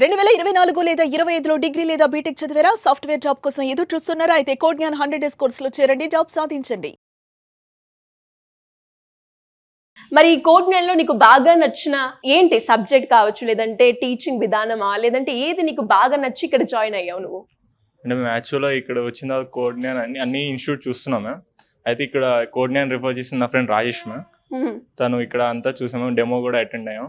2024 లేదా 25లో డిగ్రీ లేదా బీటెక్ చదివారా? సాఫ్ట్‌వేర్ జాబ్ కోసం ఎదురు చూస్తున్నారా? అయితే కోడ్ జ్ఞాన్ 100 డేస్ కోర్సులో చేరండి, జాబ్ సాధించండి. మరి ఈ కోడ్ జ్ఞాన్‌లో నీకు బాగా నచ్చిన ఏంటి సబ్జెక్ట్ కావచ్చు, లేదంటే టీచింగ్ విధానమా, లేదంటే ఏది నీకు బాగా నచ్చి ఇక్కడ జాయిన్ అయ్యావు నువ్వు? అంటే మేము యాక్చువల్గా ఇక్కడ వచ్చిన తర్వాత కోడ్ జ్ఞాన్ అన్ని ఇన్స్టిట్యూట్ చూస్తున్నాం మ్యామ్. అయితే ఇక్కడ కోడ్ జ్ఞాన్ రిఫర్ చేసిన నా ఫ్రెండ్ రాజేష్ మ్యామ్. తను ఇక్కడ అంతా చూసాము, డెమో కూడా అటెండ్ అయ్యాం,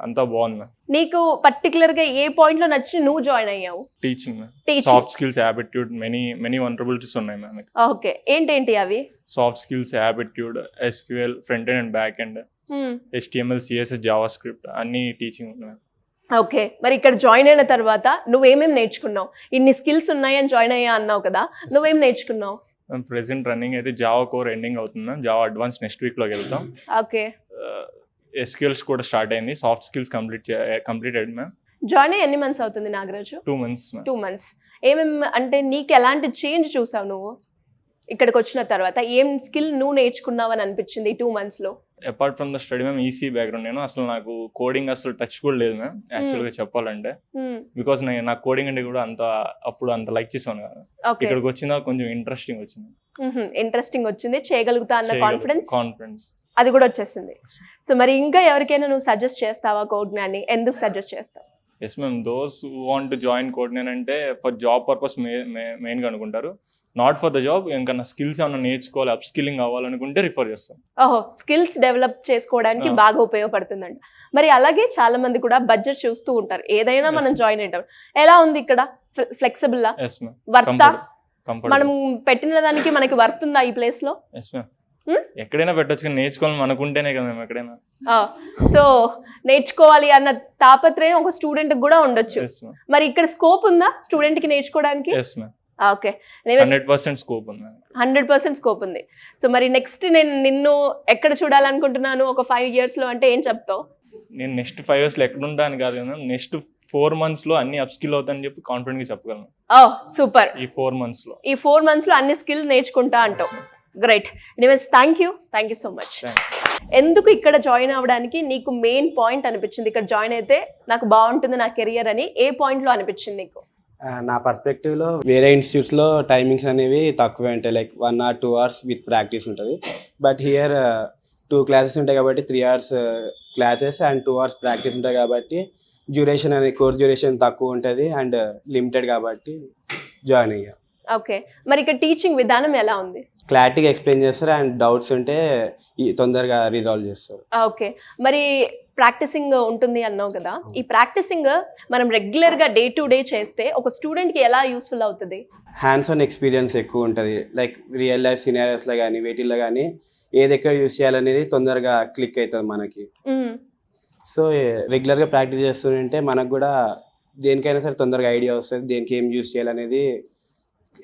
అంతా బాగుంది మ్యామ్. నీకు పర్టికులర్ గా ఏ పాయింట్ లో నచ్చి నువ్వు జాయిన్ అయ్యావు? Teaching ma'am, soft skills, aptitude, many vulnerabilities ఉన్నాయి మ్యామ్. ఓకే, ఏంటేంటి అవి? Soft skills, aptitude, SQL, front end and back end, HTML, CSS, JavaScript అన్ని టీచింగ్ ఉన్నాయి. ఓకే, మరి ఇక్కడ జాయిన్ అయిన తర్వాత నువ్వేమేమి నేర్చుకున్నావు? ఇన్ని స్కిల్స్ ఉన్నాయని జాయిన్ అయ్యా అన్నావు కదా, నువ్వేం నేర్చుకున్నావు? ప్రెసెంట్ రన్నింగ్ అయితే జావా కోర్ ఎండింగ్ అవుతుంది మ్యామ్. జావా అడ్వాన్స్ నెక్స్ట్ వీక్లోకి వెళ్తాం. ఓకే, SQLs కూడా స్టార్ట్ అయింది. Soft skills completed ma'am. Join అయ్యి ఎన్ని మంత్స్ అవుతుంది నాగరాజు? 2 months. 2 months. ఏమేమి అంటే నీకు ఎలాంటి చేంజ్ చూసావు నువ్వు ఇక్కడికి వచ్చిన తర్వాత? ఏం స్కిల్ నువ్వు నేర్చుకున్నావని అనిపించింది ఈ 2 months లో? Apart from the study ma'am, EC background. నేను అసలు నాకు కోడింగ్ అసలు టచ్ కూడా లేదు మ్యామ్ యాక్చువల్గా చెప్పాలంటే. బికాస్ నాకు కోడింగ్ అంటే కూడా అప్పుడు అంత లైక్ చేసాను కదా. ఇక్కడికి వచ్చిందా కొంచెం ఇంట్రెస్టింగ్ వచ్చింది. ఇంట్రెస్టింగ్ వచ్చింది, చేయగలుగుతా అన్న కాన్ఫిడెన్స్ అది కూడా వచ్చేసింది. సో మరి ఇంకా ఎవరికైనా నువ్వు సజెస్ట్ చేస్తావా కోడ్ జ్ఞాన్ని? ఎందుకు సజెస్ట్ చేస్తావు? Yes ma'am, those who want to join Codegnan అంటే ఫర్ జాబ్ పర్పస్ మెయిన్గా అనుకుంటారు, నాట్ ఫర్ ద జాబ్. ఇంకా స్కిల్స్ ఏమైనా నేర్చుకోవాలి, అప్ స్కిల్లింగ్ అవ్వాలనుకుంటే రిఫర్ చేస్తాం. ఓహో, స్కిల్స్ డెవలప్ చేసుకోవడానికి బాగా ఉపయోగపడుతుందంట. మరి అలాగే చాలా మంది కూడా బడ్జెట్ చూస్తూ ఉంటారు, ఏదైనా మనం జాయిన్ అయ్యాం. ఎలా ఉంది ఇక్కడ? ఫ్లెక్సిబుల్ వర్తా? మనం పెట్టిన దానికి మనకి వర్త్ ఉందా ఈ ప్లేస్ లో? ఎస్ మ్యామ్, ఎక్కడైనా పెట్టచ్చు, కానీ నేర్చుకోవాలి అనుకుంటేనే కదా మేము ఎక్కడైనా. సో నేర్చుకోవాలి అన్న తాపత్రయం ఒక స్టూడెంట్ కూడా ఉండొచ్చు. మరి ఇక్కడ స్కోప్ ఉందా స్టూడెంట్ కి నేర్చుకోవడానికి? ఓకే, 100% స్కోప్ ఉంది. 100% స్కోప్ ఉంది. సో మరి నెక్స్ట్ నేను నిన్ను ఎక్కడ చూడాలనుకుంటున్నాను ఒక 5 years లో అంటే ఏం చెప్తావు? నేను నెక్స్ట్ 5 years లో ఎక్కడ ఉంటాను కాదు కదా, నెక్స్ట్ 4 months లో అన్ని అప్ స్కిల్ అవుతాయని చెప్పి కాన్ఫిడెంట్ గా చెప్పగలను. సూపర్. ఈ 4 months లో అన్ని స్కిల్ నేర్చుకుంటా అంటావు. Great. Anyways, thank you so much. ఎందుకు ఇక్కడ జాయిన్ అవ్వడానికి నీకు మెయిన్ పాయింట్ అనిపించింది? ఇక్కడ జాయిన్ అయితే నాకు బాగుంటుంది నా కెరియర్ అని ఏ పాయింట్ లో అనిపించింది నీకు? నా పర్స్పెక్టివ్లో వేరే ఇన్స్టిట్యూట్స్లో టైమింగ్స్ అనేవి తక్కువే ఉంటాయి, like 1 or 2 hours with practice ఉంటుంది. బట్ హియర్ 2 classes ఉంటాయి కాబట్టి 3 hours classes and 2 hours practice ఉంటాయి కాబట్టి డ్యూరేషన్ అనేది కోర్స్ డ్యూరేషన్ తక్కువ ఉంటుంది అండ్ లిమిటెడ్ కాబట్టి జాయిన్ అయ్యా. ఓకే, మరి ఇక్కడ టీచింగ్ విధానం ఎలా ఉంది? క్లారిటీగా ఎక్స్ప్లెయిన్ చేస్తారు అండ్ డౌట్స్ ఉంటే తొందరగా రిజాల్వ్ చేస్తారు. ఓకే, మరి ప్రాక్టీసింగ్ ఉంటుంది అన్నావు కదా, ఈ ప్రాక్టీసింగ్ మనం రెగ్యులర్గా డే టు డే చేస్తే ఒక స్టూడెంట్కి ఎలా యూస్ఫుల్ అవుతుంది? హ్యాండ్స్ ఆన్ ఎక్స్పీరియన్స్ ఎక్కువ ఉంటుంది, లైక్ రియల్ లైఫ్ సినారియోస్లో కానీ వేటిల్లో కానీ ఏది ఎక్కడ యూస్ చేయాలనేది తొందరగా క్లిక్ అవుతుంది మనకి. సో రెగ్యులర్గా ప్రాక్టీస్ చేస్తుంటే మనకు కూడా దేనికైనా సరే తొందరగా ఐడియా వస్తుంది, దేనికి ఏం యూస్ చేయాలనేది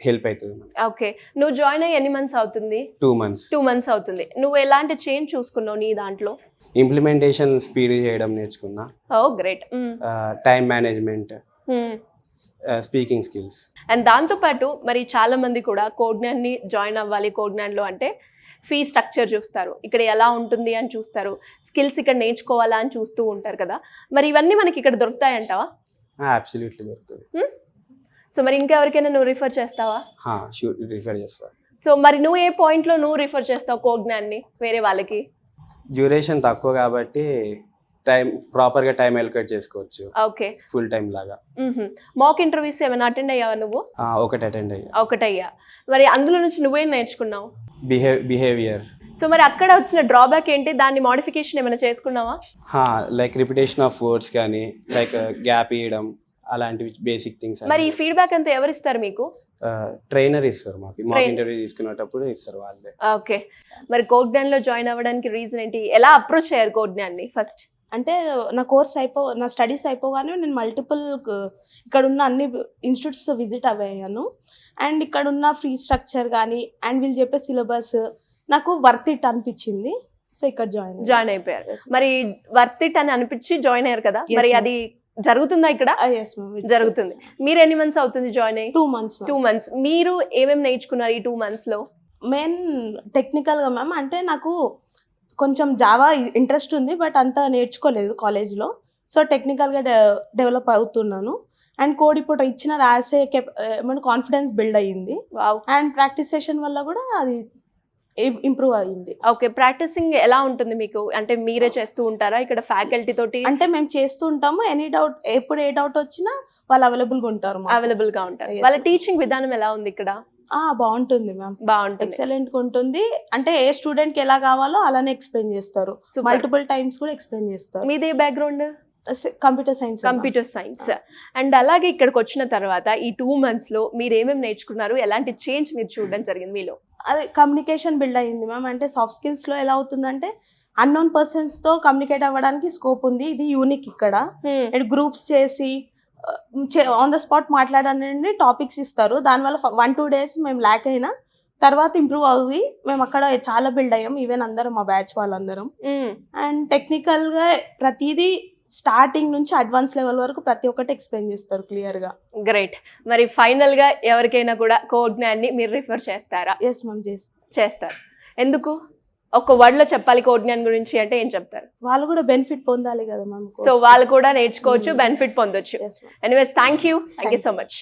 హెల్ప్ అవుతుంది. ఓకే, నువ్వు జాయిన్ అయ్యి ఎన్ని మంత్స్ అవుతుంది? 2 months. 2 months అవుతుంది. నువ్వు ఎలాంటి చేంజ్ చూసుకున్నావు నీ దాంట్లో? ఇంప్లిమెంటేషన్ స్పీడ్ చేయడం నేర్చుకున్నా. Great. Time management, speaking skills. And దాంతోపాటు మరి చాలా మంది కూడా కోడ్ జ్ఞాన్ని జాయిన్ అవ్వాలి కోడ్ జ్ఞాన్లో అంటే ఫీ స్ట్రక్చర్ చూస్తారు, ఇక్కడ ఎలా ఉంటుంది అని చూస్తారు, స్కిల్స్ ఇక్కడ నేర్చుకోవాలా అని చూస్తూ ఉంటారు కదా. మరి ఇవన్నీ మనకి ఇక్కడ దొరుకుతాయంటావా? అబ్సల్యూట్లీ దొరుకుతుంది. సో మరి ఇంకెవరికైనా నువ్వు రిఫర్ చేస్తావా? రిఫర్ చేస్తా. సో మరి నువ్వు ఏ పాయింట్లో నువ్వు రిఫర్ చేస్తావు కోడ్ జ్ఞాన్ని వేరే వాళ్ళకి? డ్యూరేషన్ తక్కువ కాబట్టి ప్రాపర్గా టైం అలొకేట్ చేసుకోవచ్చు. ఓకే, ఫుల్ టైం లాగా. మాక్ ఇంటర్వ్యూస్ ఏమైనా అటెండ్ అయ్యావా నువ్వు? ఒకటి అటెండ్ అయ్యా. ఒకటయ్యా. మరి అందులో నుంచి నువ్వేం నేర్చుకున్నావు? బిహేవియర్. సో మరి అక్కడ వచ్చిన డ్రాబ్యాక్ ఏంటి? దాన్ని మోడిఫికేషన్ ఏమైనా చేసుకున్నావా? లైక్ రిపిటేషన్ ఆఫ్ వర్డ్స్ కానీ లైక్ గ్యాప్ ఇవ్వడం అలాంటివి బేసిక్ థింగ్స్. మరి ఈ ఫీడ్బ్యాక్ అంతా ఎవరు ఇస్తారు మీకు? ట్రైనర్ ఇస్తారు మాకు, మాక్ ఇంటర్వ్యూ తీసుకునేటప్పుడు ఇస్తారు వాళ్ళే. ఓకే, మరి కోడ్ జ్ఞాన్లో జాయిన్ అవ్వడానికి రీజన్ ఏంటి? ఎలా అప్రోచ్ అయ్యారు కోడ్ జ్ఞాన్ని ఫస్ట్? అంటే నా స్టడీస్ అయిపోగానే నేను మల్టిపుల్ ఇక్కడ ఉన్న అన్ని ఇన్స్టిట్యూట్స్ విజిట్ అయ్యాను. అండ్ ఇక్కడ ఉన్న ఫ్రీ స్ట్రక్చర్ కానీ అండ్ వీళ్ళు చెప్పే సిలబస్ నాకు వర్త్ ఇట్ అనిపించింది. సో ఇక్కడ జాయిన్ అయిపోయారు. మరి వర్త్ ఇట్ అని అనిపించి జాయిన్ అయ్యారు కదా, మరి అది జరుగుతుందా ఇక్కడ? జరుగుతుంది. మీరు ఎన్ని మంత్స్ అవుతుంది జాయిన్ అయ్యి? 2 months. 2 months. మీరు ఏమేమి నేర్చుకున్నారు ఈ 2 months లో? మెయిన్ టెక్నికల్గా మ్యామ్ అంటే నాకు కొంచెం జావా ఇంట్రెస్ట్ ఉంది, బట్ అంతా నేర్చుకోలేదు కాలేజ్లో. సో టెక్నికల్గా డెవలప్ అవుతున్నాను. అండ్ కోడ్ ఇప్పుడు ఇచ్చిన రాసే ఏమైనా కాన్ఫిడెన్స్ బిల్డ్ అయ్యింది. వావ్. అండ్ ప్రాక్టీస్ సెషన్ వల్ల కూడా అది ఇంప్రూవ్ అయ్యింది. ఓకే, ప్రాక్టీసింగ్ ఎలా ఉంటుంది మీకు? అంటే మీరే చేస్తూ ఉంటారా ఇక్కడ ఫ్యాకల్టీ తోటి? అంటే మేము చేస్తూ ఉంటాము. ఎనీ డౌట్, ఎప్పుడు ఏ డౌట్ వచ్చినా వాళ్ళు అవైలబుల్గా ఉంటారు. అవైలబుల్ గా ఉంటారు. Yes, వాళ్ళ ma'am. టీచింగ్ విధానం ఎలా ఉంది ఇక్కడ? బాగుంటుంది మ్యామ్, బాగుంటుంది. ఎక్సలెంట్గా ఉంటుంది. అంటే ఏ స్టూడెంట్కి ఎలా కావాలో అలానే ఎక్స్ప్లెయిన్ చేస్తారు. Super. మల్టిపుల్ టైమ్స్ కూడా ఎక్స్ప్లెయిన్ చేస్తారు. మీదే background? Computer science. Computer science. And అలాగే ఇక్కడికి వచ్చిన తర్వాత ఈ 2 months లో మీరు ఏమేమి నేర్చుకున్నారు? ఎలాంటి చేంజ్ మీరు చూడడం జరిగింది మీలో? అదే కమ్యూనికేషన్ బిల్డ్ అయ్యింది మ్యామ్. అంటే సాఫ్ట్ స్కిల్స్లో ఎలా అవుతుందంటే అన్నోన్ పర్సన్స్తో కమ్యూనికేట్ అవ్వడానికి స్కోప్ ఉంది. ఇది యూనిక్ ఇక్కడ. అండ్ గ్రూప్స్ చేసి ఆన్ ద స్పాట్ మాట్లాడడానికి టాపిక్స్ ఇస్తారు. దానివల్ల 1-2 days మేము ల్యాక్ అయినా తర్వాత ఇంప్రూవ్ అయ్యి మేము అక్కడ చాలా బిల్డ్ అయ్యాం. ఈవెన్ అందరం మా బ్యాచ్ వాళ్ళందరం. అండ్ టెక్నికల్గా ప్రతిదీ స్టార్టింగ్ నుంచి అడ్వాన్స్ లెవెల్ వరకు ప్రతి ఒక్కటి ఎక్స్ప్లెయిన్ చేస్తారు క్లియర్గా. గ్రేట్. మరి ఫైనల్ గా ఎవరికైనా కూడా కోడ్జ్ఞాన్ని మీరు రిఫర్ చేస్తారా? ఎస్ మ్యామ్, చేస్తారు. ఎందుకు? ఒక వర్డ్ లో చెప్పాలి కోడ్జ్ఞాన్ గురించి అంటే ఏం చెప్తారు? వాళ్ళు కూడా బెనిఫిట్ పొందాలి కదా మ్యామ్. సో వాళ్ళు కూడా నేర్చుకోవచ్చు, బెనిఫిట్ పొందొచ్చు. Yes ma'am. Anyways, thank you so much.